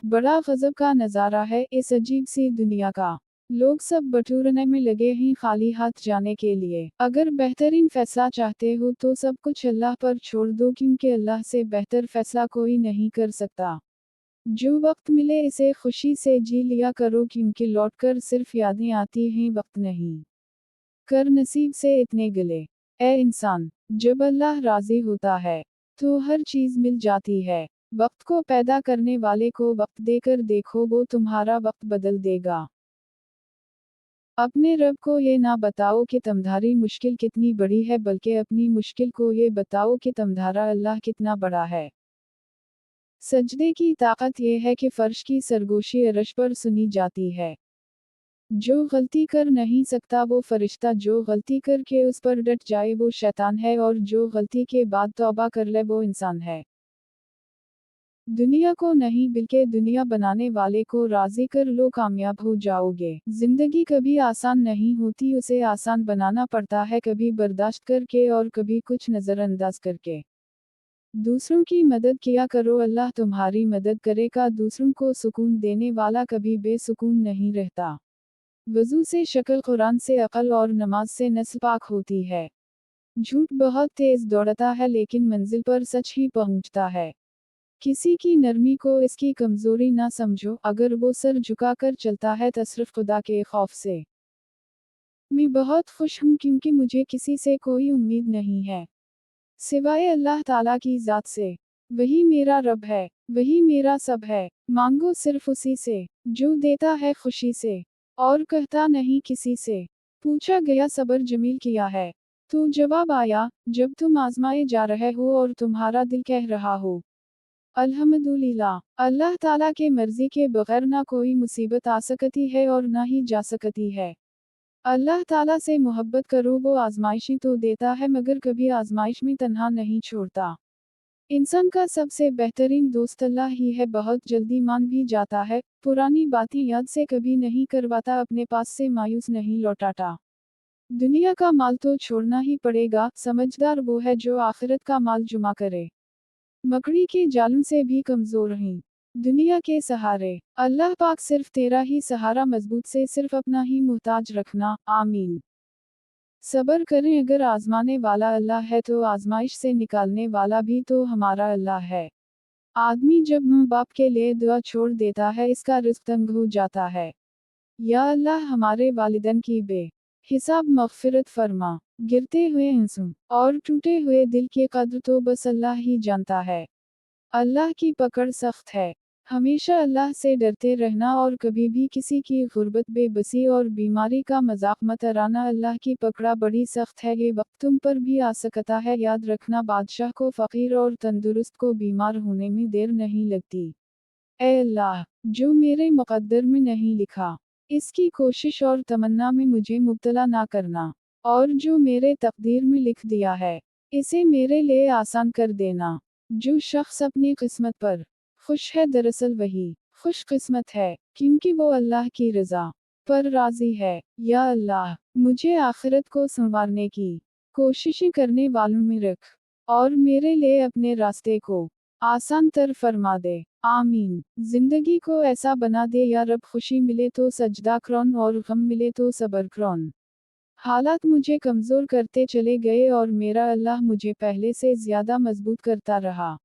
बड़ा गजब का नज़ारा है इस अजीब सी दुनिया का। लोग सब बटोरने में लगे हैं खाली हाथ जाने के लिए। अगर बेहतरीन फैसला चाहते हो तो सब कुछ अल्लाह पर छोड़ दो, क्योंकि अल्लाह से बेहतर फैसला कोई नहीं कर सकता। जो वक्त मिले इसे खुशी से जी लिया करो, क्योंकि लौटकर सिर्फ यादें आती हैं, वक्त नहीं। कर नसीब से इतने गिले ए इंसान, जब अल्लाह राजी होता है तो हर चीज मिल जाती है। वक्त को पैदा करने वाले को वक्त देकर देखो, वो तुम्हारा वक्त बदल देगा। अपने रब को ये ना बताओ कि तुम्हारी मुश्किल कितनी बड़ी है, बल्कि अपनी मुश्किल को ये बताओ कि तुम्हारा अल्लाह कितना बड़ा है। सजदे की ताकत ये है कि फर्श की सरगोशी अर्श पर सुनी जाती है। जो गलती कर नहीं सकता वो फरिश्ता, जो गलती करके उस पर डट जाए वो शैतान है, और जो गलती के बाद तौबा कर ले वो इंसान है। दुनिया को नहीं बल्कि दुनिया बनाने वाले को राजी कर लो, कामयाब हो जाओगे। जिंदगी कभी आसान नहीं होती, उसे आसान बनाना पड़ता है, कभी बर्दाश्त करके और कभी कुछ नज़रअंदाज करके। दूसरों की मदद किया करो, अल्लाह तुम्हारी मदद करेगा। दूसरों को सुकून देने वाला कभी बेसुकून नहीं रहता। वज़ू से शक्ल, कुरान से अक़ल और नमाज से नस्ल पाक होती है। झूठ बहुत तेज दौड़ता है लेकिन मंजिल पर सच ही पहुंचता है। किसी की नरमी को इसकी कमजोरी ना समझो, अगर वो सर झुकाकर चलता है तो सिर्फ खुदा के खौफ से। मैं बहुत खुश हूँ क्योंकि मुझे किसी से कोई उम्मीद नहीं है सिवाय अल्लाह ताला की ज़ात से। वही मेरा रब है, वही मेरा सब है। मांगो सिर्फ उसी से, जो देता है खुशी से और कहता नहीं किसी से। पूछा गया सबर जमील किया है, तो जवाब आया, जब तुम आजमाए जा रहे हो और तुम्हारा दिल कह रहा हो अल्हम्दुलिल्लाह। अल्लाह ताला के मर्जी के बगैर ना कोई मुसीबत आ सकती है और ना ही जा सकती है। अल्लाह ताला से मोहब्बत करो, वो आजमाइशें तो देता है मगर कभी आजमाइश में तन्हा नहीं छोड़ता। इंसान का सबसे बेहतरीन दोस्त अल्लाह ही है, बहुत जल्दी मान भी जाता है, पुरानी बातें याद से कभी नहीं करवाता, अपने पास से मायूस नहीं लौटाता। दुनिया का माल तो छोड़ना ही पड़ेगा, समझदार वो है जो आखिरत का माल जुमा करे। मकड़ी के जालों से भी कमजोर हैं दुनिया के सहारे। अल्लाह पाक सिर्फ तेरा ही सहारा, मजबूत से सिर्फ अपना ही मुहताज रखना, आमीन। सबर करें, अगर आजमाने वाला अल्लाह है तो आजमाइश से निकालने वाला भी तो हमारा अल्लाह है। आदमी जब माँ बाप के लिए दुआ छोड़ देता है, इसका रिज़्क तंग हो जाता है। या अल्लाह हमारे वालिदैन की हिसाब मग़फ़िरत फरमा। गिरते हुए आंसू और टूटे हुए दिल की कद्र तो बस अल्लाह ही जानता है। अल्लाह की पकड़ सख्त है, हमेशा अल्लाह से डरते रहना और कभी भी किसी की गुर्बत, बेबसी और बीमारी का मजाक मत उड़ाना। अल्लाह की पकड़ा बड़ी सख्त है, ये वक्त तुम पर भी आ सकता है। याद रखना, बादशाह को फ़कीर और तंदुरुस्त को बीमार होने में देर नहीं लगती। ऐ अल्लाह, जो मेरे मुक़द्दर में नहीं लिखा, इसकी कोशिश और तमन्ना में मुझे मुब्तला ना करना, और जो मेरे तकदीर में लिख दिया है, इसे मेरे लिए आसान कर देना। जो शख्स अपनी किस्मत पर खुश है, दरअसल वही खुश किस्मत है, क्योंकि वो अल्लाह की रज़ा पर राज़ी है। या अल्लाह, मुझे आखिरत को संवारने की कोशिशें करने वालों में रख, और मेरे लिए अपने रास्ते को आसान तर फरमा दे, आमीन। जिंदगी को ऐसा बना दे या रब, खुशी मिले तो सजदा करौन और गम मिले तो सबर करौन। हालात मुझे कमज़ोर करते चले गए और मेरा अल्लाह मुझे पहले से ज़्यादा मजबूत करता रहा।